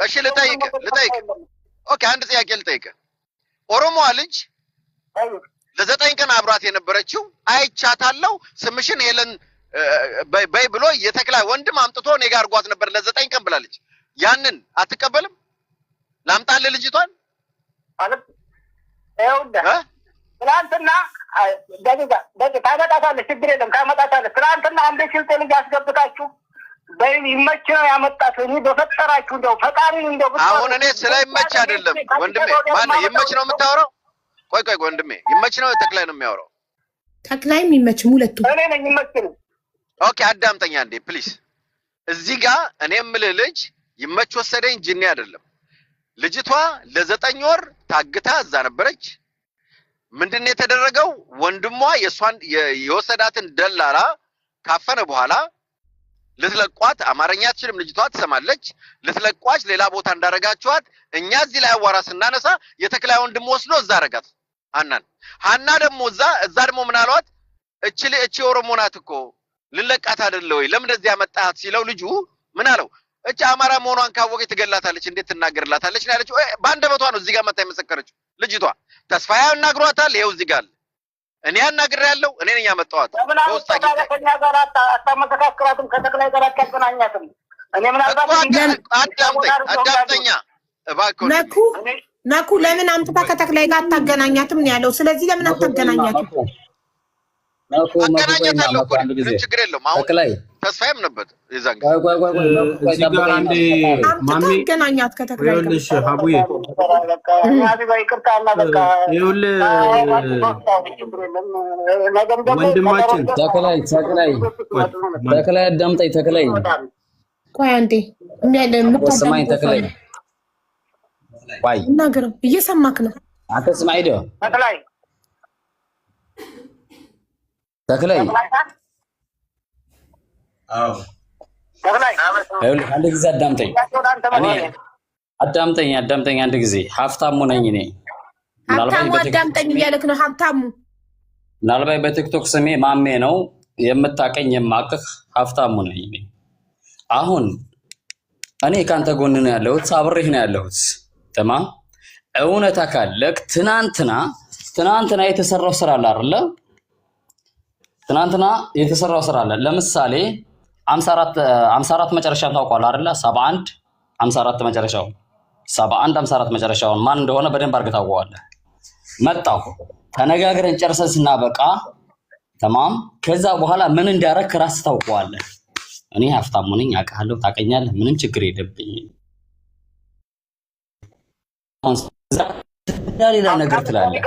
እሺ ልጠይቅ ኦኬ አንድ ጥያቄ ልጠይቅ ኦሮሞ ልጅ ለዘጠኝ ቀን አብራት የነበረችው አይቻታለው ስምሽን ሄለን በይ ብሎ የተክላይ ወንድም አምጥቶ እኔ ጋር ጓት ነበር ለዘጠኝ ቀን ብላለች ያንን አትቀበልም ላምጣለ ልጅቷን ማለት አይውዳ ትላንትና ደቂቃ ታመጣታለህ ችግር የለም ታመጣታለህ ትላንትና አንድ ሽልጥ ልጅ አስገብታችሁ በይመች ነው ያመጣት እኔ በፈጠራችሁ እንደው ፈጣሪን እንደው አሁን እኔ ስለይመች አይደለም ወንድሜ ማን ይመች ነው የምታወራው ቆይ ወንድሜ ይመች ነው ተክላይ ነው የሚያወራው ተክላይ የሚመችም ሁለቱ እኔ ነኝ ይመችኝ ኦኬ አዳምጠኛ እንዴ ፕሊዝ እዚህ ጋር እኔ የምልህ ልጅ ይመች ወሰደኝ ጅኒ አይደለም ልጅቷ ለዘጠኝ ወር ታግታ እዛ ነበረች ምንድነው የተደረገው ወንድሟ የሷን የወሰዳትን ደላላ ካፈነ በኋላ ልትለቋት አማርኛ አትችልም ልጅቷ ትሰማለች ልትለቋች ሌላ ቦታ እንዳረጋችኋት እኛ እዚህ ላይ አዋራ ስናነሳ የተክላይ ወንድም ወስዶ እዛ አረጋት ሃና ደግሞ እዛ ደግሞ ምን አሏት እቺ ኦሮሞ ናት እኮ ልለቃት አይደለ ወይ ለምን እንደዚህ ያመጣት ሲለው ልጁ ምን አለው እቺ አማራ መሆኗን ካወቀች ትገላታለች እንዴት ትናገርላታለች ነው ያለችው ባንደበቷ ነው እዚህ ጋር መጣ የመሰከረችው ልጅቷ ተስፋያ ያናግሯታል ይሄው እዚህ ጋር እኔ ያናግሬያለሁ እኔ ነኝ ያመጣኋት ሶስት አገኘኛ ጋር አታመሰካክራትም ከተክላይ ጋር አታገናኛትም እኔ ምን አዳምጠኛ እባክህ ነኩ ለምን አምጥታ ከተክላይ ጋር አታገናኛትም ነው ያለው ስለዚህ ለምን አታገናኛትም አገናኛታለሁ ችግር የለውም አሁን ተስፋዬም ነበር ይዛን እዚህ ጋር አንዴ ማሚ ገናኛት ከተክላይ ጋር ይኸውልሽ ሀቡዬ ወንድማችን ተክላይ አዳምጠኝ ተክላይ ቆይ አንዴ ስማኝ ተክላይ ቆይ እናገረው እየሰማክ ነው አንተ ስማኝ ዶ ተክላይ አዎ ይኸውልህ አንድ ጊዜ አዳምጠኝ አዳምጠኝ አንድ ጊዜ ሀብታሙ ነኝ እኔ ሀብታሙ አዳምጠኝ እያለክ ነው ሀብታሙ ምናልባት በቲክቶክ ስሜ ማሜ ነው የምታቀኝ የማቅህ ሀብታሙ ነኝ እኔ አሁን እኔ ካንተ ጎን ነው ያለሁት አብሬህ ነው ያለሁት ተማም እውነታ ካለክ ትናንትና የተሰራው ስራ አለ አይደል ትናንትና የተሰራው ስራ አለ ለምሳሌ 54 መጨረሻው ታውቃለህ አይደል 71 54 መጨረሻው 71 54 መጨረሻውን ማን እንደሆነ በደንብ አድርገህ ታውቀዋለህ መጣሁ ተነጋግረን ጨርሰን ስናበቃ ተማም ከዛ በኋላ ምን እንዳረክ ራስ ታውቀዋለህ እኔ ሀብታሙ ነኝ አውቃለሁ ታቀኛለህ ምንም ችግር የለብኝም ሌላ ነገር ትላለህ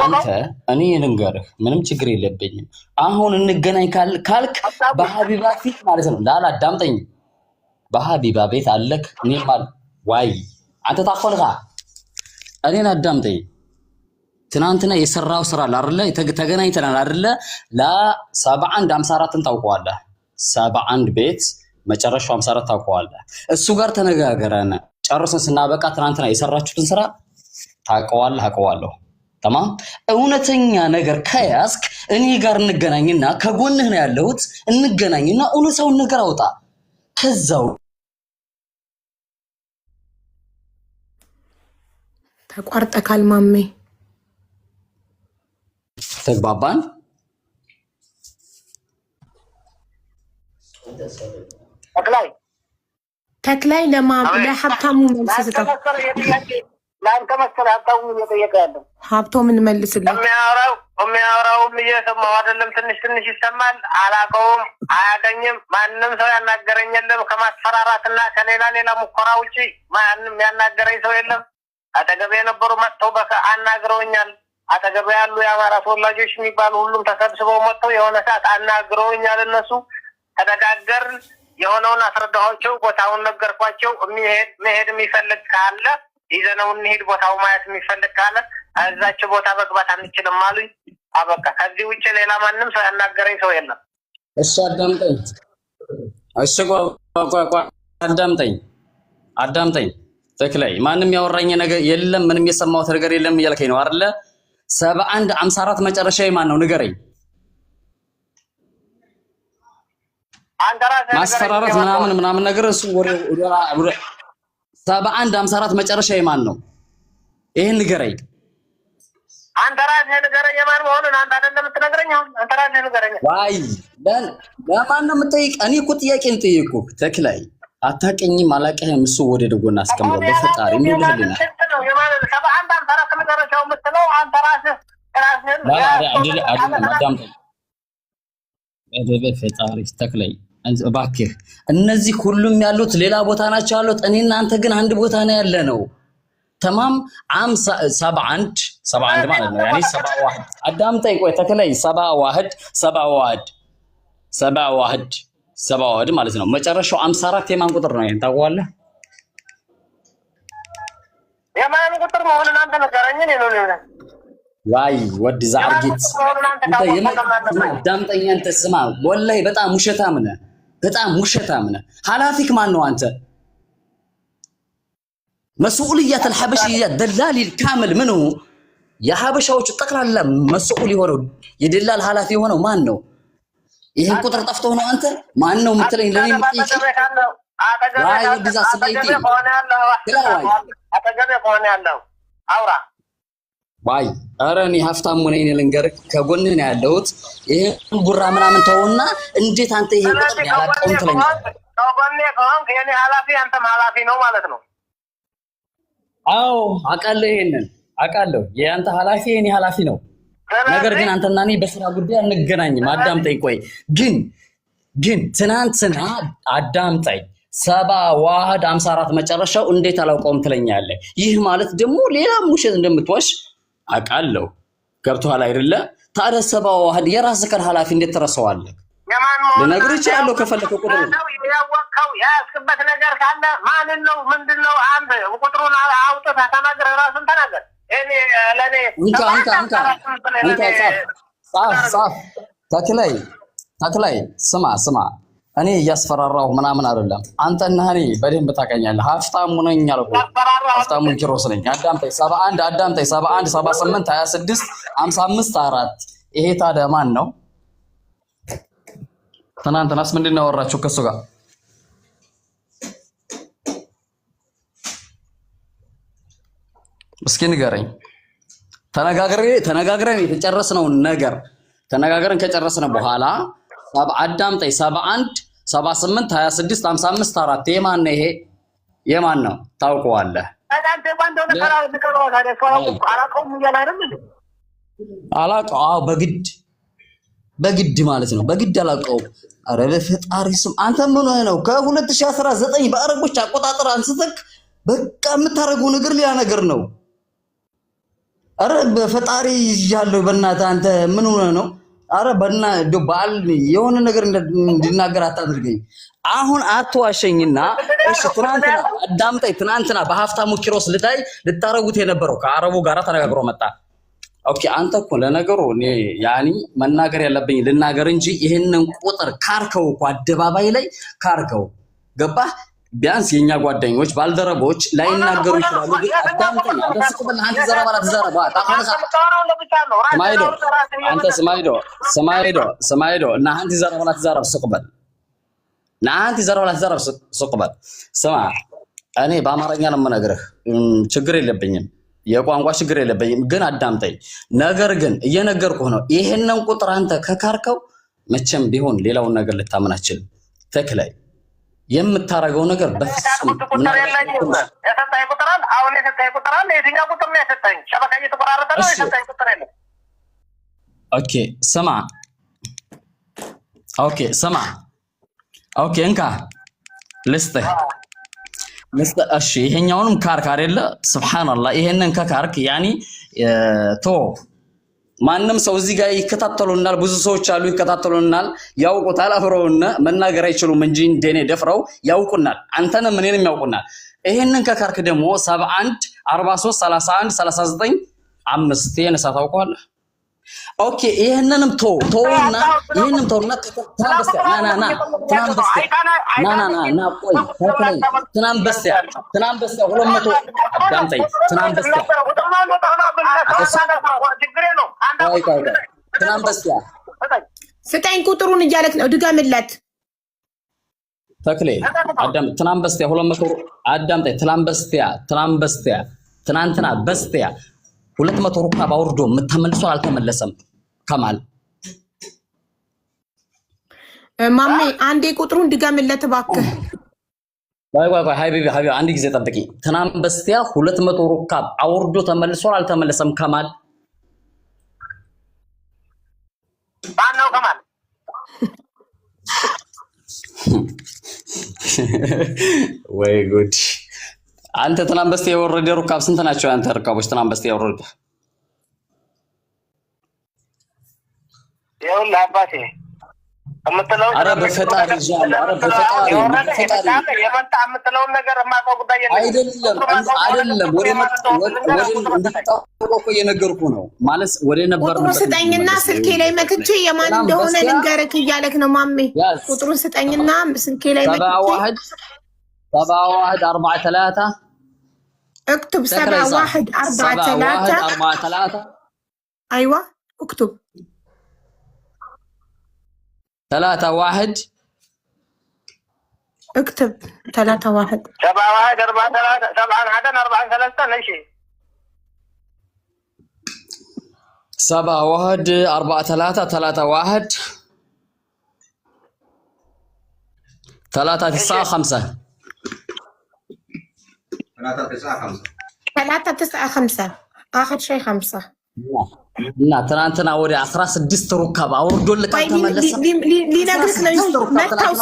አንተ እኔ ልንገርህ ምንም ችግር የለብኝም አሁን እንገናኝ ካልክ በሐቢባ ፊት ማለት ነው ላላዳምጠኝ በሐቢባ ቤት አለክ እኔ ማለት ዋይ አንተ ታቆልካ እኔን አዳምጠኝ ትናንትና የሰራው ስራ አይደለ ተገናኝተናል አይደለ ለ71 54ን ታውቀዋለህ 71 ቤት መጨረሻው 54 ታውቀዋለህ እሱ ጋር ተነጋገረን ጨርሰን ስናበቃ ትናንትና የሰራችሁትን ስራ አውቀዋለሁ ተማም እውነተኛ ነገር ከያዝክ እኔ ጋር እንገናኝና ከጎንህ ነው ያለሁት እንገናኝና እውነታውን ነገር አውጣ ከዛው ተቋርጠካል ማሜ ተግባባን ተክላይ ለሀብታሙ መልስ ስጠው ለአንተ መሰለህ ሀብታሙ እየጠየቀ ያለው ሀብቶ ምን መልስልህ የሚያወራውም እየሰማሁ አይደለም ትንሽ ይሰማል አላውቀውም አያገኝም ማንም ሰው ያናገረኝ የለም ከማስፈራራትና ከሌላ ሙከራ ውጪ ማንም ያናገረኝ ሰው የለም አጠገቤ የነበሩ መጥተው አናግረውኛል አጠገቤ ያሉ የአማራ ተወላጆች የሚባሉ ሁሉም ተሰብስበው መጥተው የሆነ ሰዓት አናግረውኛል እነሱ ተነጋገርን የሆነውን አስረዳኋቸው ቦታውን ነገርኳቸው መሄድ የሚፈልግ ካለ ይዘነው እንሂድ ቦታው ማየት የሚፈልግ ካለ እዛች ቦታ መግባት አንችልም አሉኝ አበቃ ከዚህ ውጪ ሌላ ማንም ሰው ያናገረኝ ሰው የለም እሺ አዳምጠኝ ተክላይ ማንም ያወራኝ ነገር የለም ምንም የሰማሁት ነገር የለም እያልከኝ ነው አይደለ 71 54 መጨረሻዬ ማን ነው ንገረኝ ማስፈራራት ምናምን ነገር እሱ ወደ 71 54 መጨረሻ የማን ነው? ይሄን ንገረኝ። አንተ ራስህ ንገረኝ የማን መሆኑን። አንተ አይደለም የምትነግረኝ። አንተ ራስህ ንገረኝ። ዋይ ለማን ነው የምትጠይቅ? እኔ እኮ ጥያቄን ጠየቅኩህ። ተክላይ አታውቅኝም አላውቅህም። እሱ ወደ ደጎና አስቀምጠው በፈጣሪ ምን ልህልና 71 54 መጨረሻው የምትለው አንተ ራስህ በፈጣሪ ተክላይ እባክህ። እነዚህ ሁሉም ያሉት ሌላ ቦታ ናቸው ያሉት። እኔና አንተ ግን አንድ ቦታ ነው ያለ ነው። ተማም 71 ማለት ነው ያኔ 71 አዳምጠኝ ቆይ ተክላይ 71 ማለት ነው። መጨረሻው 54 የማን ቁጥር ነው? ይሄን ታውቀዋለህ? የማን ቁጥር መሆኑን አንተ ንገረኝ። ነው ዋይ ወድ ዛርጊት አንተ አዳምጠኝ። አንተ ስማ ወላሂ በጣም ውሸታም ነህ፣ በጣም ውሸታም ነህ። ሐላፊክ ማን ነው አንተ? مسؤولية الحبشية دلال الكامل منه يا حبشة وتقرأ مسؤول يهونه يدلال حلافي هونه ما إنه ይሄን ቁጥር ጠፍቶ ነው አንተ ማን ነው የምትለኝ? ለኔ የምትጠይቂ ዋይ ወድዛ ስለይቲ አጠገቤ ከሆነ ያለው አውራ ዋይ ኧረ እኔ ሀብታም ነኝ ልንገርህ፣ ከጎንህ ነው ያለሁት። ይሄን ጉራ ምናምን ተውና እንዴት አንተ ይሄን ቁጥር ያላቀውም ትለኛለህ? ከጎኔ ከሆንክ የኔ ኃላፊ አንተም ኃላፊ ነው ማለት ነው። አዎ አውቃለሁ፣ ይሄንን አውቃለሁ። የአንተ ኃላፊ የኔ ኃላፊ ነው። ነገር ግን አንተና እኔ በስራ ጉዳይ አንገናኝም። አዳምጠኝ ቆይ። ግን ትናንትና አዳምጠኝ 71 54 መጨረሻው እንዴት አላውቀውም ትለኛለህ? ይህ ማለት ደግሞ ሌላ ውሸት እንደምትዋሽ አውቃለሁ። ገብቶሃል አይደለ? ታዲያ 71 የራስህ ኃላፊ እንዴት ትረሳዋለህ? ልነግርህ እችላለሁ ከፈለከው ቁጥሩ ያወቅኸው ያስክበት ነገር ካለ ማንን ነው ምንድነው? አንተ ቁጥሩን አውጥተህ ተናገር፣ ራስን ተናገር። እኔ ለኔ ጻፍ ተክላይ ስማ እኔ እያስፈራራሁ ምናምን አይደለም። አንተና እኔ በደንብ ታውቀኛለህ። ሀብታሙ ነኝ አልኩህ። ሀብታሙ ኪሮስ ነኝ። አዳምጠኝ 71 78 26 55 4 ይሄ ታዲያ ማን ነው? ትናንትናስ ምንድን ነው ያወራችሁ ከሱ ጋር? እስኪ ንገረኝ። ተነጋግረን የተጨረስነውን ነገር ተነጋግረን ከጨረስነ በኋላ አዳምጠኝ 71 78 26 55 4 የማን ነው? ይሄ የማን ነው? ታውቀዋለህ? አላውቀው። አዎ በግድ ማለት ነው። በግድ አላውቀውም። ኧረ በፈጣሪ ስም አንተ ምን ሆነህ ነው? ከ2019 በአረቦች አቆጣጠር አንስተህ በቃ የምታደርገው ነገር ሌላ ነገር ነው። ኧረ በፈጣሪ ያለው በእናትህ አንተ ምን ሆነህ ነው? ኧረ በእናትህ በዓል የሆነ ነገር እንድናገር አታድርገኝ። አሁን አትዋሸኝና እሺ፣ ትናንትና አዳምጠኝ። ትናንትና በሀብታሙ ኪሮስ ልታረጉት የነበረው ከአረቡ ጋር ተነጋግሮ መጣ። ኦኬ፣ አንተ እኮ ለነገሩ እኔ ያኒ መናገር ያለብኝ ልናገር እንጂ ይሄንን ቁጥር ካርከው እኮ አደባባይ ላይ ካርከው ገባህ? ቢያንስ የኛ ጓደኞች ባልደረቦች ላይናገሩ ይችላሉ። ግን አዳምጠኝ። አንተ ስቅበል አንተ ዘረባላ ተዘረባ ታፈረሳ ስማይዶ አንተ ስማይዶ እና አንተ ዘረባላ ተዘረብ ስቅበል እና አንተ ዘረባላ ተዘረብ ስቅበል። ስማ እኔ በአማርኛ ነው የምነግርህ፣ ችግር የለብኝም፣ የቋንቋ ችግር የለብኝም። ግን አዳምጠኝ። ነገር ግን እየነገርኩህ ነው። ይሄንን ቁጥር አንተ ከካርከው መቼም ቢሆን ሌላውን ነገር ልታምን አትችልም። ተክላይ የምታረገው ነገር በፍጹም ኦኬ እንካ ልስጥህ። እሺ ይሄኛውንም ካርክ አይደለ? ሱብሃንአላህ። ይሄንን ከካርክ ያኒ ማንም ሰው እዚህ ጋር ይከታተሉናል። ብዙ ሰዎች አሉ ይከታተሉናል፣ ያውቁታል። አፍረውና መናገር አይችሉም እንጂ እንደኔ ደፍረው ያውቁናል። አንተንም እኔንም ያውቁናል። ይሄንን ከካርክ ደግሞ 71 43 31 39 5 የነሳ ታውቀዋለህ። ኦኬ ይሄንንም ተውና ይሄንንም ተውና ትናንበስቲያ ና ቆይ ተከለኝ ትናንበስቲያ 200 አዳምጠኝ። ትናንበስቲያ ስጠኝ ቁጥሩን እያለክ ነው። ድገምለት ተክሌ አዳም ትናንት በስቲያ 200 አዳምጠኝ። ትናንትና በስቲያ 200 ሩካብ አውርዶ ተመልሶ አልተመለሰም። ከማል ማሜ አንዴ ቁጥሩን ድገምለት እባክህ። ቆይ ሀቢቢ አንድ ጊዜ ጠብቂ። ትናንት በስቲያ 200 ሩካብ አውርዶ ተመልሶ አልተመለሰም። ከማል ባናው ከማል ወይ ጉድ! አንተ ትናንት በስቲያ የወረደ ሩካብ ስንት ናቸው? አንተ ሩካቦች ትናንት በስቲያ የወረደ ይኸውልህ አባቴ የምትለው ኧረ በፈጣሪ ይዟል። ኧረ በፈጣሪ የመጣ የምትለውን ነገር የማውቀው ጉዳይ አይደለም። ወደ እንድታውቀው እኮ እየነገርኩህ ነው። ማለት ወደ ነበር ቁጥሩን ስጠኝና ስልኬ ላይ መክቼ የማን እንደሆነ ልንገርህ እያለክ ነው ማሜ። ቁጥሩን ስጠኝና ስልኬ ላይ መክቼ 7143 اكتب 7143 ايوه اكتب 31 اكتب 31 ماشي 7143 395 395 اخر شيء 5 እና ትናንትና ወደ 16 ሩካብ አውርዶልህ ተመለሰ። ሊነግርህ ነው መታው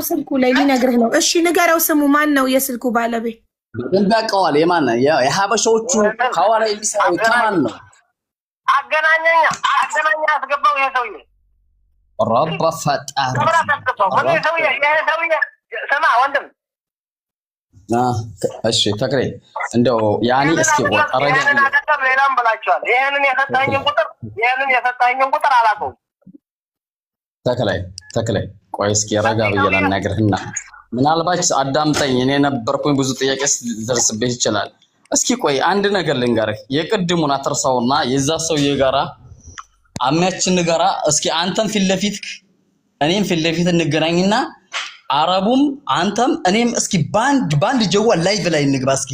ስልኩ ላይ ሊነግርህ ነው። እሺ ንገረው። ስሙ ማን ነው የስልኩ ባለቤት? እንደቃዋል የማን ነው? የሀበሻዎቹ ሐዋላ የሚሰራው ከማን ነው? አገናኘኛ አስገባው። ይሄ ሰውዬ ረብ ፈጣሪ ስማ ወንድም እሺ ተክሬ እንደው ያኔ እስኪ ወጣረኝ ሌላም ብላችኋል። ይሄንን የሰጣኝን ቁጥር አላውቀውም። ተክሌ ቆይ እስኪ ረጋ ብዬ ልነግርህና ምናልባት አዳምጠኝ። እኔ ነበርኩኝ ብዙ ጥያቄ ደርስብህ ይችላል። እስኪ ቆይ አንድ ነገር ልንገርህ። የቅድሙን አትርሳውና የዛ ሰውዬ ጋራ አሚያችን ጋራ እስኪ አንተም ፊት ለፊት እኔም ፊት ለፊት እንገናኝና አረቡም አንተም እኔም እስኪ ባንድ ጀዋል ላይቭ ላይ እንግባ። እስኪ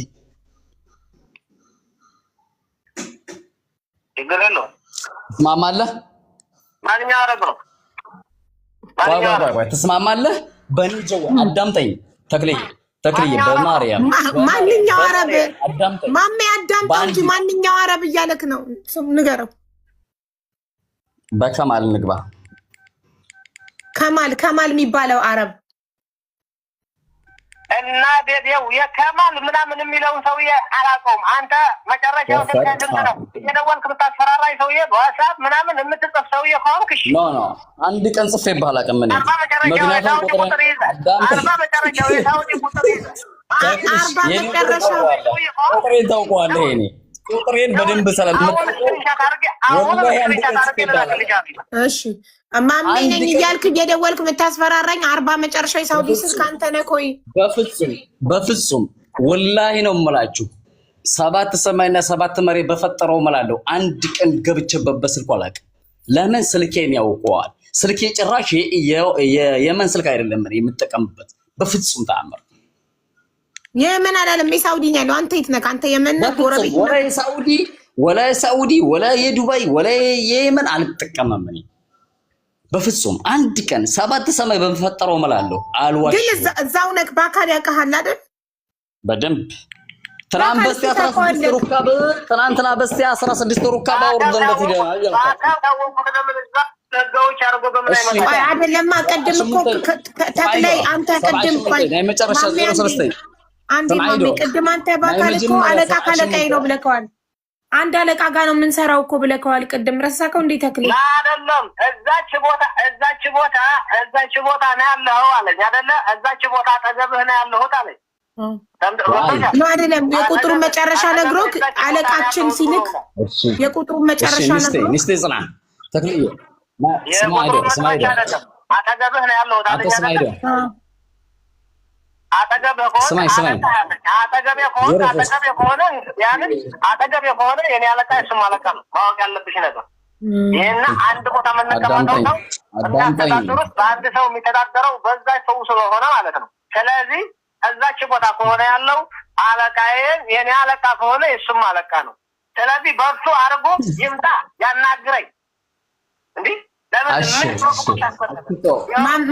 ይገረሉ ትስማማለህ? ማንኛው አረብ ነው? ቆይ ትስማማለህ? በእኔ ጀዋል አዳምጠኝ ተክልዬ በማርያም ማንኛው አረብ ማሜ አዳምጠው እንጂ ማንኛው አረብ እያለክ ነው። ንገረው። በከማል እንግባ። ከማል የሚባለው አረብ እና ቤቴው የከማል ምናምን የሚለውን ሰውዬ አላውቀውም። አንተ መጨረሻው ስንት ነው? እየደወልክ ብታስፈራራኝ ሰውዬ በዋትስአፕ ምናምን የምትጽፍ ሰውዬ ከሆንክ እሺ። ኖ አንድ ቀን ጽፌ ባላውቅም እኔ ምክንያቱም ቁጥሬን ታውቀዋለህ። እኔ ቁጥሬን በደንብ እሺ ማሜ ነኝ እያልክ እየደወልክ የምታስፈራራኝ 40 መጨረሻ የሳውዲ ስልክ አንተ ነህ። ቆይ በፍጹም ወላሂ ነው የምላችሁ። 7 ሰማይና 7 መሬት በፈጠረው እምላለሁ። አንድ ቀን ገብቼበት በስልኩ አላውቅም። ለምን ስልኬን ያውቀዋል። ስልኬ ጭራሽ የመን ስልክ አይደለም እኔ የምጠቀምበት በፍጹም ተአምር። የመን አላለም የሳውዲ ነው ያለው። አንተ የት ነህ? አንተ የመን ነህ? ጎረቤት ወላ የሳውዲ ወላ የዱባይ ወላ የየመን አልጠቀምም እኔ በፍጹም። አንድ ቀን 7 ሰማይ በፈጠረው እምላለሁ አልዋሽ። ግን እዛው ነህ በአካል ያውቃሃል አይደል? በደንብ ትናንት በስቲያ 16 ሩካብ ትናንትና በስቲያ 16 ሩካብ አውርደንበት ይደማል አይደለም። ቀድም እኮ ተክላይ አንተ ቀድም ቆይ መጨረሻ 03 አንዴ ማሜ ቅድም አንተ በአካል እኮ አለቃ ካለቃዬ ነው ብለከዋል። አንድ አለቃ ጋር ነው የምንሰራው እኮ ብለከዋል። ቅድም ረሳከው እንዴ ተክሌ? አይደለም እዛች ቦታ ነው ያለኸው አለኝ አይደለ? እዛች ቦታ አጠገብህ ነው ያለሁት አለኝ። ነው አይደለም? የቁጥሩ መጨረሻ ነግሮክ አለቃችን ሲልክ የቁጥሩ መጨረሻ ነግሮክ ንስቴ ጽና ተክሌ ስማይዶ አጠገብህ ነው ያለሁት አለኝ አይደለ? አጠገብህ ከሆነ የኔ አለቃ እሱም አለቃ ነው። ማወቅ ያለብሽ ነገር ይሄን አንድ ቦታ መነቀማው ነው አዳምጠኝ በአንድ ሰው የሚተዳደረው በዛ ሰው ስለሆነ ማለት ነው ስለዚህ እዛች ቦታ ከሆነ ያለው አለቃዬን የኔ አለቃ ከሆነ እሱም አለቃ ነው ስለዚህ በርሱ አርጎ ይምጣ ያናግረኝ እንዴ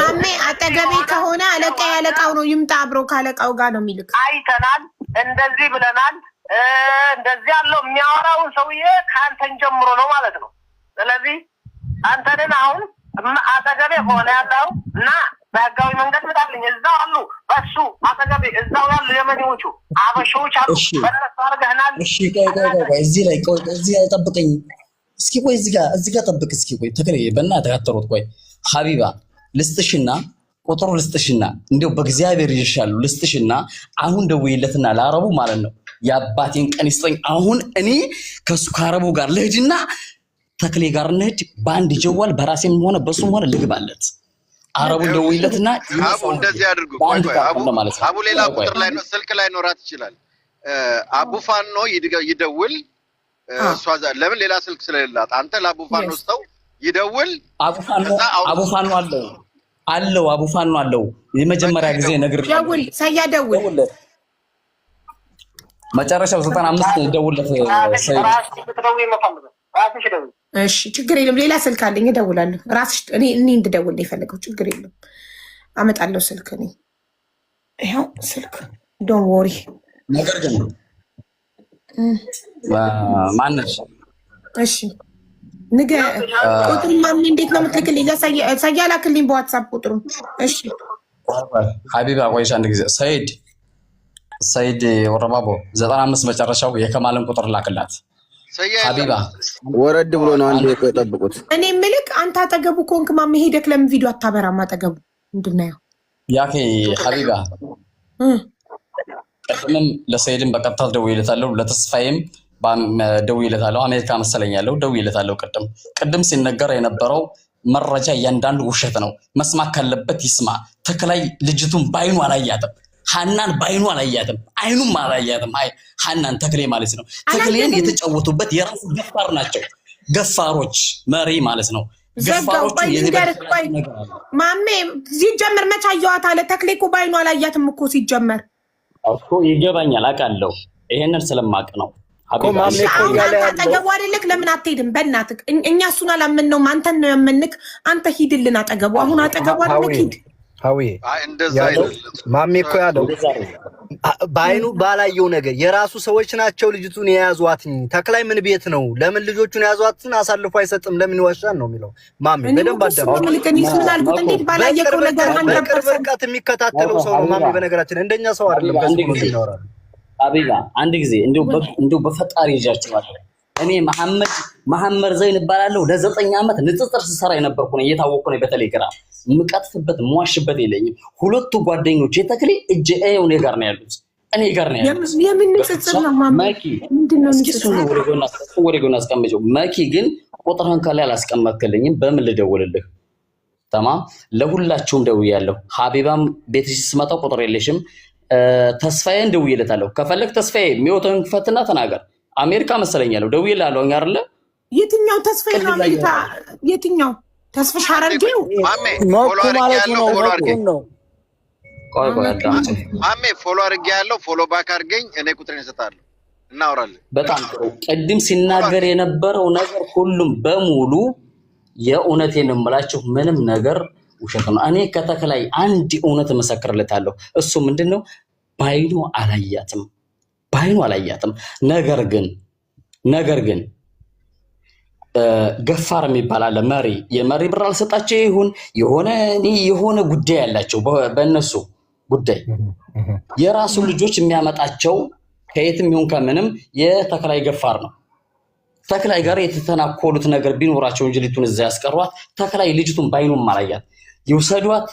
ማሜ አጠገቤ ከሆነ አለቃ ያለቃው ነው ይምጣ አብሮ ካለቃው ጋር ነው የሚልክ አይተናል እንደዚህ ብለናል እንደዚህ ያለው የሚያወራውን ሰውዬ ካንተን ጀምሮ ነው ማለት ነው ስለዚህ አንተን አሁን አጠገቤ ከሆነ ያለው እና በህጋዊ መንገድ መጣልኝ እዛው አሉ በሱ አጠገቤ እዛው ያሉ የመኒዎቹ አበሾች አሉ በእነሱ አርገህናል እሺ ቆይ እዚህ ላይ ጠብቀኝ እስኪ ቆይ እዚህ ጋር ጠብቅ እስኪ ቆይ ተከለየ በእናትህ አትሮጥ ቆይ ሀቢባ ልስጥሽና ቁጥሩ ልስጥሽና እንደው በእግዚአብሔር ይሻሉ ልስጥሽና አሁን ደውይለትና ለአረቡ ማለት ነው ያባቴን ቀን ይስጠኝ አሁን እኔ ከሱ ካረቡ ጋር ልሂድና ተክሌ ጋር እንሂድ ባንድ ጀዋል በራሴም ሆነ በሱም ሆነ ልግባለት አረቡ ደውይለትና አቡ እንደዚህ አድርጉ ቆይ አቡ ሌላ ቁጥር ላይ ነው ስልክ ላይ ኖራት ይችላል አቡ ፋኖ ይደውል እሷ ለምን ሌላ ስልክ ስለሌላት አንተ ለአቡ ፋኖ ስተው ይደውል አቡ ፋኖ አለው አቡ ፋኖ አለው የመጀመሪያ ጊዜ ነገር ደውል ሳያደውል መጨረሻው 95 ደውለት ሰይድ እሺ ችግር የለም ሌላ ስልክ አለኝ እደውላለሁ ራስሽ እኔ እንድደውል ነው የፈለገው ችግር የለም አመጣለሁ ስልክ እኔ ይሄው ስልክ ዶንት ወሪ ነገር ግን ማነሽ እሺ ንገ ቁጥሩ ማን እንዴት ነው የምትልክልኝ ሳያላክልኝ በዋትስአፕ ቁጥሩ እሺ ሀቢባ ቆይሽ አንድ ጊዜ ሰይድ ወረባቦ 95 መጨረሻው የከማልን ቁጥር ላክላት ሀቢባ ወረድ ብሎ ነው አንዴ ቆይ ጠብቁት እኔ ምልክ አንተ አጠገቡ ኮንክ ማም ሄደክ ለምን ቪዲዮ አታበራም አጠገቡ እንድናየው ያኬ ሀቢባ ቀጥንም ለሰይድም በቀጥታ ደውይለታለሁ ለተስፋዬም ደውይለታለሁ አሜሪካ መሰለኝ ያለው ደውይለታለሁ ቅድም ሲነገር የነበረው መረጃ እያንዳንዱ ውሸት ነው መስማት ካለበት ይስማ ተክላይ ልጅቱን ባይኑ አላያትም ሐናን ባይኑ አላያትም አይኑም አላያትም ሐናን ተክሌ ማለት ነው ተክሌን የተጫወቱበት የራሱ ገፋር ናቸው ገፋሮች መሪ ማለት ነው ገፋሮች ማሜ ሲጀመር መቻ ያዋት አለ ተክሌ እኮ ባይኑ አላያትም እኮ ሲጀመር እኮ ይገባኛል አውቃለሁ ይሄንን ስለማቅ ነው ማሜ እኮ ያለ አጠገቡ አይደለክ ለምን አትሄድም በእናትህ እኛ እሱን አላመንነውም አንተን ነው የምንክ አንተ ሂድልን አጠገቡ አሁን አጠገቡ አይደለክ ሂድ ሀዊ ማሜ እኮ ያለው ባይኑ ባላየው ነገር የራሱ ሰዎች ናቸው ልጅቱን የያዟት ተክላይ ምን ቤት ነው ለምን ልጆቹን የያዟትን አሳልፎ አይሰጥም ለምን ይዋሻል ነው የሚለው ማሜ በደንብ አዳም እንዴት ባላየው ነገር በርቀት የሚከታተለው ሰው ነው ማሜ በነገራችን እንደኛ ሰው አይደለም ሀቢባ አንድ ጊዜ እንደው በፈጣሪ ይጃችኋል እኔ መሐመድ ዘይን እባላለሁ ለ9 ዓመት ንጽጽር ስሰራ የነበርኩ ነው እየታወቅኩ ነው በቴሌግራም ምቀጥፍበት ሟሽበት የለኝም ሁለቱ ጓደኞች የተክሌ እጄ እኔ ጋር ነው ያሉት እኔ ጋር ነው ያሉት የምን ንጽጽር ነው ማማኪ ምንድነው ንጽጽር ወደ ጎን አስቀምጪው ማኪ ግን ቁጥርህን ከላይ አላስቀመጥክልኝም በምን ልደውልልህ ተማም ለሁላችሁም ደውያለሁ ሀቢባም ቤትሽ ስመጣ ቁጥር የለሽም ተስፋዬን ደውዬለታለሁ ከፈለክ ተስፋዬ ሚወተን ፈትና ተናገር አሜሪካ መሰለኛለሁ ደውዬላለሁ አይደል የትኛው ተስፋዬ ነው አሜሪካ የትኛው ተስፋሽ አረንጌው ማሜ ፎሎ አድርጌያለሁ ማሜ ፎሎ አድርጌያለሁ ፎሎ ባክ አድርገኝ እኔ ቁጥሬን እሰጣለሁ እናወራለን በጣም ጥሩ ቅድም ሲናገር የነበረው ነገር ሁሉም በሙሉ የእውነቴን እምላችሁ ምንም ነገር ውሸት ነው እኔ ከተክላይ አንድ እውነት መሰክርለታለሁ እሱ ምንድነው ባይኑ አላያትም ነገር ግን ገፋር የሚባል አለ መሪ የመሪ ብር አልሰጣቸው ይሁን የሆነ ጉዳይ ያላቸው በእነሱ ጉዳይ የራሱ ልጆች የሚያመጣቸው ከየትም ይሁን ከምንም የተክላይ ገፋር ነው ተክላይ ጋር የተተናኮሉት ነገር ቢኖራቸው እንጂ ልጅቱን እዛ ያስቀሯት ተክላይ ልጅቱን ባይኑም አላያት ይውሰዷት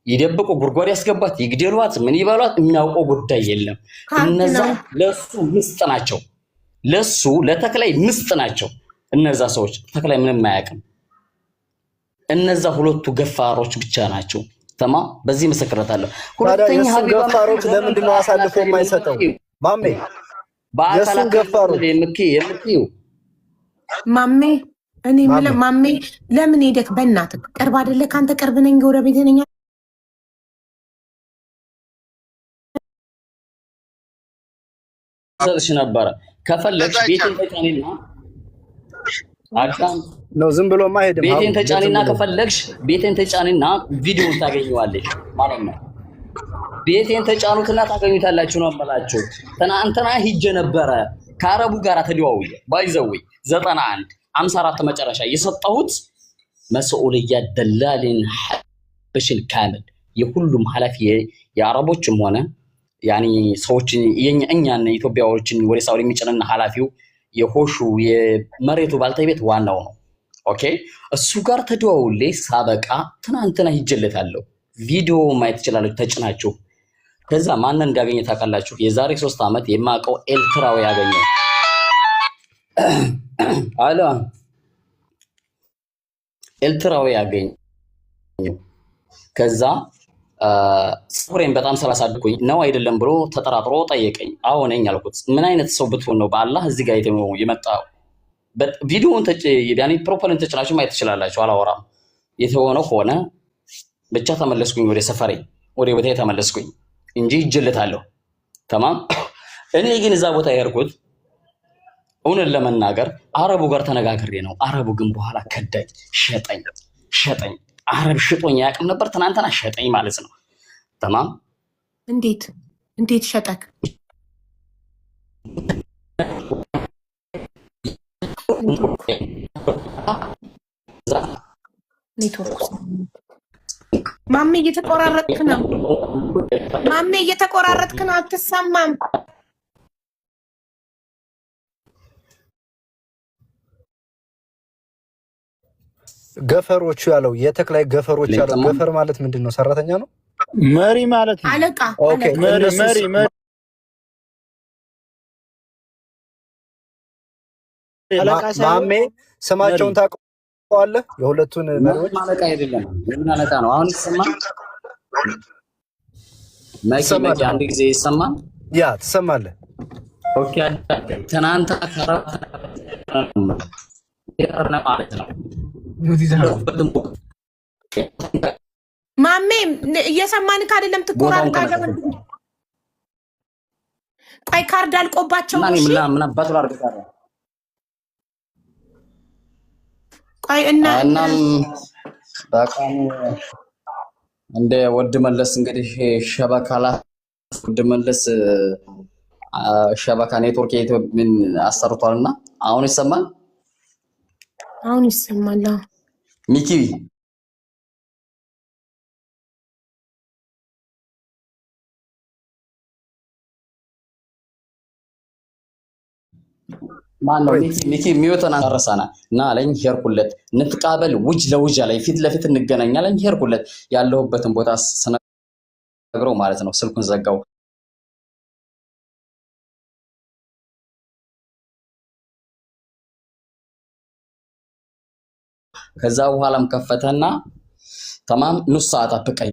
ይደብቁ ጉርጓድ ያስገባት ይግደሏት ምን ይባሏት የሚያውቀው ጉዳይ የለም እነዛ ለሱ ምስጥ ናቸው ለተክላይ ምስጥ ናቸው እነዛ ሰዎች ተክላይ ምንም ማያውቅም እነዛ ሁለቱ ገፋሮች ብቻ ናቸው ተማ በዚህ መሰከረታለሁ ሁለተኛ ገፋሮች ለምንድን ነው አሳልፎ የማይሰጠው ማሜ በአካል ገፋሮች የምትዩ ማሜ እኔ ማሜ ለምን ሄደክ? በእናትህ ቅርብ አይደለ? ካንተ ቅርብ ነኝ፣ ጎረቤት ነኝ። ሰልሽ ነበረ ከፈለግሽ ቤቴን ተጫኒና አዳም ነው ዝም ብሎ ማሄድ ቤቴን ተጫኒና ከፈለግሽ ቤቴን ተጫኒና ቪዲዮን ታገኙዋለሽ ማለት ነው። ቤቴን ተጫኑትና ታገኙታላችሁ ነው የምላችሁ። ትናንትና ሂጄ ነበረ ከአረቡ ጋር ተደዋውዬ ባይዘው 91 54 መጨረሻ የሰጠሁት መስኡልያ ደላልን በሽል ካምል የሁሉም ኃላፊ የአረቦችም ሆነ ያኒ ሰዎችን እኛን ኢትዮጵያዎችን ወደ ሳውዲ የሚጭንና ኃላፊው የሆሹ የመሬቱ ባልተቤት ዋናው ነው። ኦኬ እሱ ጋር ተደዋውሌ ሳበቃ ትናንትና ሂጄለታለሁ። ቪዲዮ ማየት ትችላላችሁ ተጭናችሁ። ከዛ ማንን እንዳገኘ ታውቃላችሁ? የዛሬ 3 ዓመት የማውቀው ኤርትራዊ ያገኘው አላ ኤርትራዊ ያገኘው። ከዛ ጸጉሬን በጣም ስላሳደኩኝ ነው አይደለም ብሎ ተጠራጥሮ ጠየቀኝ። አዎ ነኝ አልኩት። ምን አይነት ሰው ብትሆን ነው በአላህ እዚህ ጋር የመጣው? ቪዲዮውን ያኔ ፕሮፐርን ተጭናችሁ ማየት ትችላላችሁ። አላወራም። የተሆነው ሆነ ብቻ ተመለስኩኝ ወደ ሰፈሬ ወደ ቤቴ ተመለስኩኝ እንጂ ይጀልታለሁ። ተማም እኔ ግን እዛ ቦታ ያርኩት እውነት ለመናገር አረቡ ጋር ተነጋግሬ ነው። አረቡ ግን በኋላ ከዳኝ፣ ሸጠኝ። አረብ ሽጦኝ ያቅም ነበር። ትናንትና ሸጠኝ ማለት ነው። ተማም እንዴት ሸጠክ? ኔትወርክ ማሜ እየተቆራረጥክ ነው። አትሰማም። ገፈሮቹ ያለው የተክላይ ገፈሮች ያለው ገፈር ማለት ምንድነው? ሰራተኛ ነው? መሪ ማለት ነው። አለቃ። ኦኬ መሪ ማሜ ስማቸውን ታውቀዋለህ? የሁለቱን መሪዎች አለቃ አይደለም። ምን አለቃ ነው? አሁን ይሰማል? ማይክ አንድ ጊዜ ይሰማል? ያ ትሰማለህ? ኦኬ ትናንት ማለት ነው። ማሜ እየሰማንክ አይደለም? ትቆራርጣለህ። ቆይ ካርድ አልቆባቸው ነው። እሺ ምን አባቱ አርጋታ ቆይ እናም በቃ እንደ ወድ መለስ እንግዲህ ሸበካላ ወድ መለስ ሸበካ ኔትወርክ ምን አሰርቷልና አሁን ይሰማል? አሁን ይሰማል። ሚኪ ማነው? ሚኪ ሚውተና አረሳና እና አለኝ ሄርኩለት እንትቃበል ውጅ ለውጅ ላይ ፊት ለፊት እንገናኛለን። ሄርኩለት ያለሁበትን ቦታ ስነግረው ማለት ነው ስልኩን ዘጋው። ከዛ በኋላም ከፈተና ተማም ንስ ሰዓት አጥብቀኝ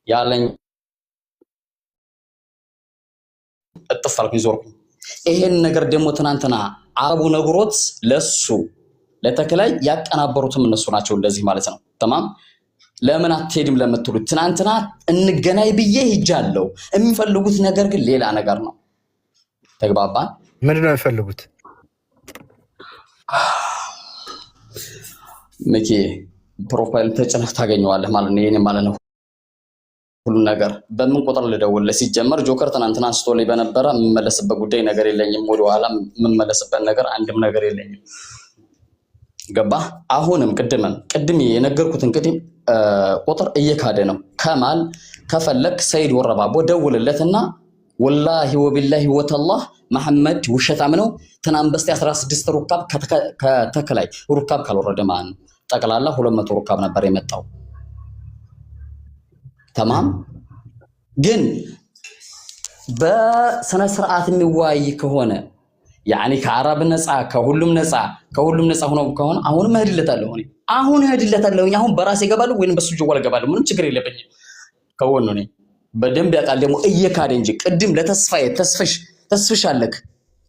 ያለኝ እጥፍ አልኩኝ ዞርኩኝ። ይሄን ነገር ደግሞ ትናንትና አረቡ ነግሮት ለሱ ለተከላይ ያቀናበሩትም እነሱ ናቸው እንደዚህ ማለት ነው። ተማም ለምን አትሄድም ለምትሉት ትናንትና እንገናኝ ብዬ ሄጃለሁ። የሚፈልጉት ነገር ግን ሌላ ነገር ነው። ተግባባን? ምንድነው የሚፈልጉት? መቼ ፕሮፋይል ተጭነህ ታገኘዋለህ ማለት ነው። የኔ ማለት ነው ሁሉ ነገር በምን ቁጥር ልደውልልህ? ሲጀመር ጆከር ትናንትና አንስቶልኝ በነበረ የምመለስበት ጉዳይ ነገር የለኝም። ወደ ኋላ የምመለስበት ነገር አንድም ነገር የለኝም። ገባ? አሁንም ቅድም የነገርኩትን ቁጥር እየካደ ነው። ከማል ከፈለክ ሰይድ ወረባቦ ደውልለትና ወላሂ ወቢላሂ ወተላህ መሐመድ ውሸታም ነው። ትናንት በስቲያ 16 ሩካብ ከተከላይ ሩካብ ካልወረደ ማለት ነው ጠቅላላ 200 ሩካብ ነበር የመጣው። ተማም ግን በስነ ስርዓት የሚወያይ ከሆነ ያኒ ከአረብ ነፃ ከሁሉም ነፃ ሆኖ ከሆነ አሁንም እሄድለታለሁ አሁን በራሴ እገባለሁ ወይንም በሱ ጀዋል እገባለሁ ምንም ችግር የለብኝም ከወን ነው በደንብ ያውቃል ደግሞ እየካደ እንጂ ቅድም ለተስፋዬ ተስፍሽ አለክ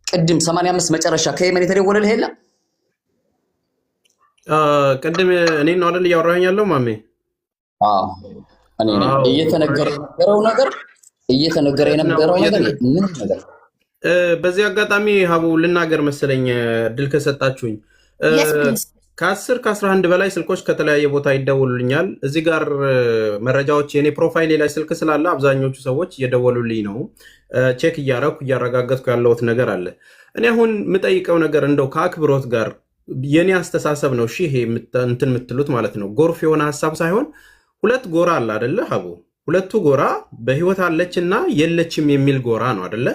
ቅድም 85 መጨረሻ ከየመን የተደወለልህ የለ ቅድም እኔ ነው አይደል ያወራኝ ያለው ማሜ እኔ እየተነገረ የነበረው ነገር ምን ነገር በዚህ አጋጣሚ ሀቡ ልናገር መሰለኝ ድል ከሰጣችሁኝ ከ10 ከ11 በላይ ስልኮች ከተለያየ ቦታ ይደውሉልኛል እዚህ ጋር መረጃዎች የኔ ፕሮፋይል ላይ ስልክ ስላለ አብዛኞቹ ሰዎች እየደወሉልኝ ነው ቼክ እያረጋገጥኩ ያለውት ነገር አለ እኔ አሁን የምጠይቀው ነገር እንደው ከአክብሮት ጋር የኔ አስተሳሰብ ነው እሺ ይሄ እንትን የምትሉት ማለት ነው ጎርፍ የሆነ ሐሳብ ሳይሆን ሁለት ጎራ አለ አይደለ ሀቡ ሁለቱ ጎራ በህይወት አለችና የለችም የሚል ጎራ ነው አይደለ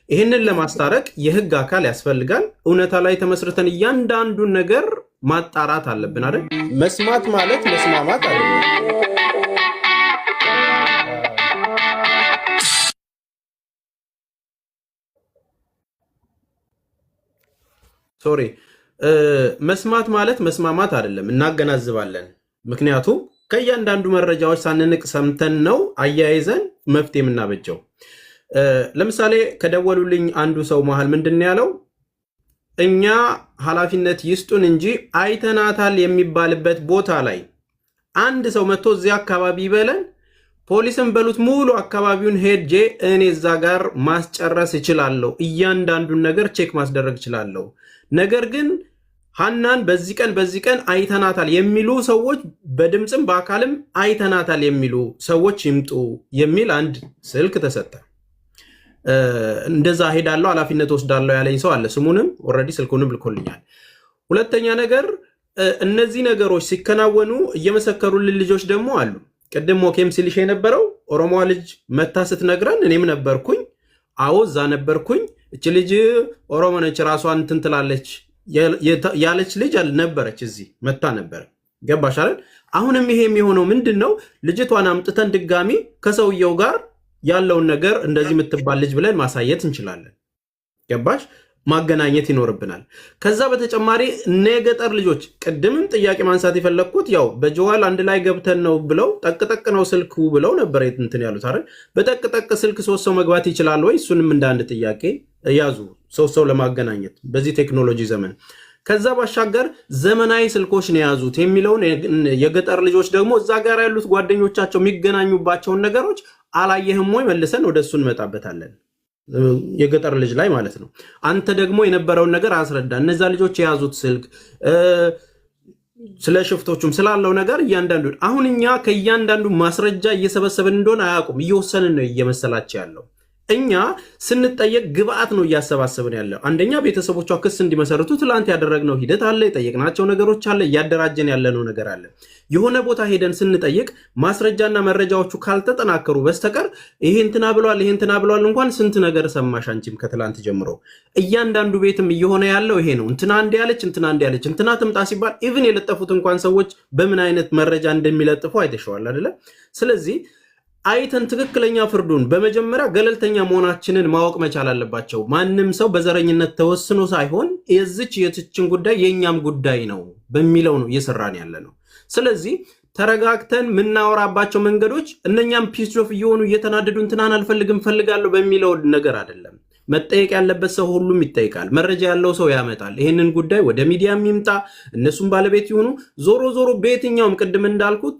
ይሄንን ለማስታረቅ የህግ አካል ያስፈልጋል እውነታ ላይ ተመስርተን እያንዳንዱን ነገር ማጣራት አለብን አይደል መስማት ማለት መስማማት አይደለም ሶሪ መስማት ማለት መስማማት አይደለም እናገናዝባለን ምክንያቱም ከእያንዳንዱ መረጃዎች ሳንንቅ ሰምተን ነው አያይዘን መፍትሄ የምናበጀው ለምሳሌ ከደወሉልኝ አንዱ ሰው መሃል ምንድን ያለው እኛ ኃላፊነት ይስጡን እንጂ አይተናታል የሚባልበት ቦታ ላይ አንድ ሰው መጥቶ እዚያ አካባቢ ይበለን ፖሊስን በሉት ሙሉ አካባቢውን ሄጄ እኔ እዛ ጋር ማስጨረስ እችላለሁ እያንዳንዱን ነገር ቼክ ማስደረግ እችላለሁ ነገር ግን ሐናን በዚህ ቀን አይተናታል የሚሉ ሰዎች በድምጽም በአካልም አይተናታል የሚሉ ሰዎች ይምጡ የሚል አንድ ስልክ ተሰጠ እንደዛ ሄዳለሁ ኃላፊነት ወስዳለሁ ያለኝ ሰው አለ ስሙንም ኦሬዲ ስልኩንም ልኮልኛል ሁለተኛ ነገር እነዚህ ነገሮች ሲከናወኑ እየመሰከሩልን ልጆች ደግሞ አሉ ቀደም ሞኬም ሲልሽ የነበረው ኦሮሞ ልጅ መታ ስትነግረን እኔም ነበርኩኝ አውዛ ነበርኩኝ እቺ ልጅ ኦሮሞ ነች ራሷን እንትን ትላለች ያለች ልጅ ነበረች እዚህ መታ ነበር ገባሽ አይደል አሁንም ይሄ የሚሆነው ምንድነው ልጅቷን አምጥተን ድጋሚ ከሰውየው ጋር ያለውን ነገር እንደዚህ የምትባል ልጅ ብለን ማሳየት እንችላለን ገባሽ ማገናኘት ይኖርብናል ከዛ በተጨማሪ ነገጠር ልጆች ቅድምም ጥያቄ ማንሳት የፈለኩት ያው በጀዋል አንድ ላይ ገብተን ነው ብለው ጠቅጠቅ ነው ስልኩ ብለው ነበር እንትን ያሉት አይደል በጠቅጠቅ ስልክ ሶስት ሰው መግባት ይችላል ወይ እሱንም እንደ አንድ ጥያቄ ያዙ ሰው ለማገናኘት በዚህ ቴክኖሎጂ ዘመን ከዛ ባሻገር ዘመናዊ ስልኮች ነው ያዙት የሚለውን የገጠር ልጆች ደግሞ እዛ ጋር ያሉት ጓደኞቻቸው የሚገናኙባቸውን ነገሮች አላየህም ወይ መልሰን ወደሱ እንመጣበታለን የገጠር ልጅ ላይ ማለት ነው አንተ ደግሞ የነበረውን ነገር አስረዳ እነዛ ልጆች የያዙት ስልክ ስለ ሽፍቶቹም ስላለው ነገር እያንዳንዱ አሁን እኛ ከእያንዳንዱ ማስረጃ እየሰበሰብን እንደሆነ አያውቁም እየወሰንን ነው እየመሰላቸው ያለው እኛ ስንጠየቅ ግብአት ነው እያሰባሰብን ያለው አንደኛ ቤተሰቦቿ ክስ እንዲመሰርቱ ትላንት ያደረግነው ሂደት አለ የጠየቅናቸው ነገሮች አለ እያደራጀን ያለነው ነገር አለ የሆነ ቦታ ሄደን ስንጠይቅ ማስረጃና መረጃዎቹ ካልተጠናከሩ በስተቀር ይሄ እንትና ብሏል እንኳን ስንት ነገር ሰማሽ አንቺም ከትላንት ጀምሮ እያንዳንዱ ቤትም እየሆነ ያለው ይሄ ነው እንትና እንዲያለች እንትና ትምጣ ሲባል ኢቭን የለጠፉት እንኳን ሰዎች በምን አይነት መረጃ እንደሚለጥፉ አይተሽዋል አይደለ ስለዚህ አይተን ትክክለኛ ፍርዱን በመጀመሪያ ገለልተኛ መሆናችንን ማወቅ መቻል አለባቸው ማንም ሰው በዘረኝነት ተወስኖ ሳይሆን የትችን ጉዳይ የኛም ጉዳይ ነው በሚለው ነው እየሰራን ያለነው ስለዚህ ተረጋግተን ምናወራባቸው መንገዶች እነኛም ፒስ ኦፍ እየሆኑ እየተናደዱ እንትናን አልፈልግም ፈልጋለሁ በሚለው ነገር አይደለም መጠየቅ ያለበት ሰው ሁሉም ይጠይቃል መረጃ ያለው ሰው ያመጣል ይሄንን ጉዳይ ወደ ሚዲያም ይምጣ እነሱም ባለቤት ይሁኑ ዞሮ በየትኛውም ቅድም እንዳልኩት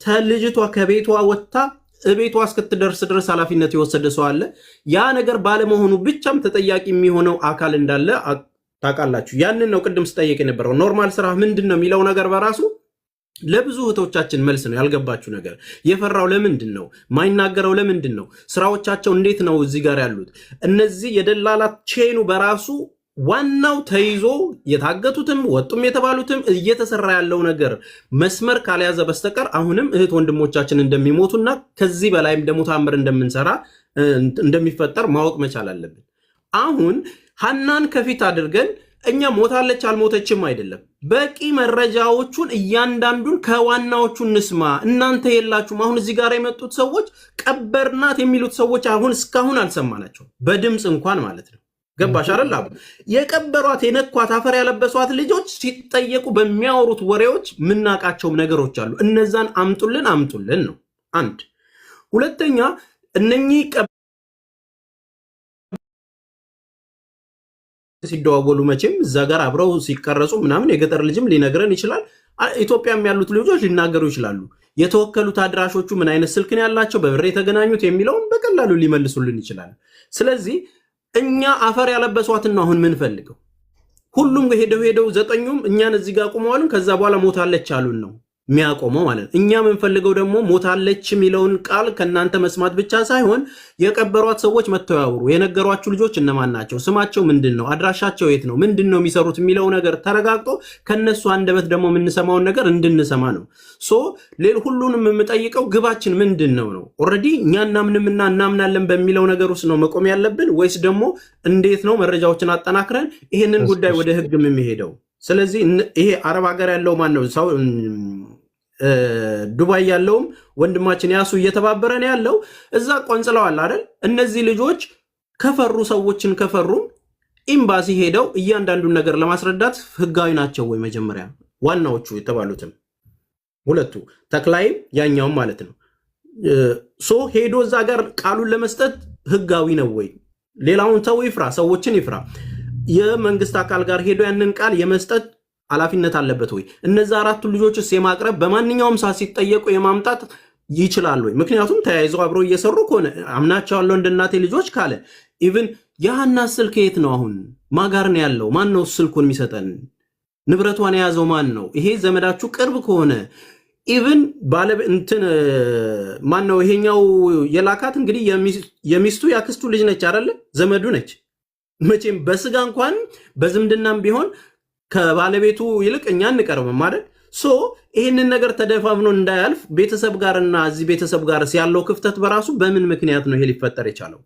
ተልጅቷ ከቤቷ ወጣ እቤቷ እስክትደርስ ድረስ ኃላፊነት የወሰደ ሰው አለ ያ ነገር ባለመሆኑ ብቻም ተጠያቂ የሚሆነው አካል እንዳለ ታውቃላችሁ ያንን ነው ቅድም ስጠይቅ የነበረው ኖርማል ስራ ምንድነው የሚለው ነገር በራሱ ለብዙ እህቶቻችን መልስ ነው ያልገባችሁ ነገር የፈራው ለምንድን ነው ማይናገረው ለምንድን ነው ስራዎቻቸው እንዴት ነው እዚህ ጋር ያሉት እነዚህ የደላላት ቼኑ በራሱ ዋናው ተይዞ የታገቱትም ወጡም የተባሉትም እየተሰራ ያለው ነገር መስመር ካልያዘ በስተቀር አሁንም እህት ወንድሞቻችን እንደሚሞቱና ከዚህ በላይም ደግሞ ታምር እንደሚፈጠር ማወቅ መቻል አለብን አሁን ሐናን ከፊት አድርገን እኛ ሞታለች አልሞተችም አይደለም በቂ መረጃዎቹን እያንዳንዱን ከዋናዎቹ እንስማ እናንተ የላችሁም አሁን እዚህ ጋር የመጡት ሰዎች ቀበርናት የሚሉት ሰዎች አሁን እስካሁን አልሰማናቸው በድምጽ እንኳን ማለት ነው ገባሽ አይደል? የቀበሯት የነኳት አፈር ያለበሷት ልጆች ሲጠየቁ በሚያወሩት ወሬዎች ምናቃቸው ነገሮች አሉ። እነዛን አምጡልን ነው አንድ። ሁለተኛ እነኚህ ሲደዋወሉ መቼም እዛ ጋር አብረው ሲቀረጹ ምናምን የገጠር ልጅም ሊነግረን ይችላል። ኢትዮጵያም ያሉት ልጆች ሊናገሩ ይችላሉ። የተወከሉት አድራሾቹ ምን አይነት ስልክ ነው ያላቸው፣ በብር የተገናኙት የሚለውን በቀላሉ ሊመልሱልን ይችላል። ስለዚህ እኛ አፈር ያለበሷትን ነው አሁን ምን ፈልገው። ሁሉም ሄደው ዘጠኙም እኛን እዚህ ጋር ቆመዋልን። ከዛ በኋላ ሞታለች አሉን ነው የሚያቆመው ማለት። እኛ ምን ፈልገው ደግሞ ሞታለች የሚለውን ቃል ከናንተ መስማት ብቻ ሳይሆን የቀበሯት ሰዎች መተው ያወሩ። የነገሯችሁ ልጆች እነማን ናቸው፣ ስማቸው ምንድነው፣ አድራሻቸው የት ነው፣ ምንድነው የሚሰሩት የሚለው ነገር ተረጋግጦ ከነሱ አንደበት ደግሞ የምንሰማውን ነገር እንድንሰማ ነው። ሁሉንም የምጠይቀው ግባችን ምንድነው ነው። ኦልሬዲ እኛ እናምናለን በሚለው ነገር ውስጥ ነው መቆም ያለብን ወይስ ደግሞ እንዴት ነው መረጃዎችን አጠናክረን ይሄንን ጉዳይ ወደ ህግም የሚሄደው? ስለዚህ ይሄ አረብ ሀገር ያለው ማን ነው ሰው ዱባይ ያለውም ወንድማችን ያሱ እየተባበረ ነው ያለው። እዛ ቆንጽለዋል አይደል? እነዚህ ልጆች ከፈሩ ሰዎችን ከፈሩ ኤምባሲ ሄደው እያንዳንዱን ነገር ለማስረዳት ህጋዊ ናቸው ወይ? መጀመሪያ ዋናዎቹ የተባሉትም ሁለቱ ተክላይም ያኛውም ማለት ነው። ሄዶ እዛ ጋር ቃሉን ለመስጠት ህጋዊ ነው ወይ? ሌላውን ሰው ይፍራ፣ ሰዎችን ይፍራ። የመንግስት አካል ጋር ሄዶ ያንን ቃል የመስጠት ኃላፊነት አለበት ወይ? እነዛ አራቱ ልጆችስ የማቅረብ በማንኛውም ሰዓት ሲጠየቁ የማምጣት ይችላል ወይ? ምክንያቱም ተያይዘው አብረው እየሰሩ ከሆነ አምናቸዋለሁ እንደ እናቴ ልጆች ካለ ኢቭን ያህና ስልክ የት ነው አሁን? ማጋር ነው ያለው? ማን ነው ስልኩን የሚሰጠን? ንብረቷን የያዘው ማን ነው? ይሄ ዘመዳችሁ ቅርብ ከሆነ ኢቭን ማን ነው ይሄኛው የላካት? እንግዲህ የሚስቱ ያክስቱ ልጅ ነች አይደለ? ዘመዱ ነች። መቼም በስጋ እንኳን በዝምድናም ቢሆን ከባለቤቱ ይልቅ እኛ እንቀርብም አይደል? ይህንን ነገር ተደፋፍኖ እንዳያልፍ ቤተሰብ ጋርና እዚህ ቤተሰብ ጋር ያለው ክፍተት በራሱ በምን ምክንያት ነው ይሄ ሊፈጠር የቻለው?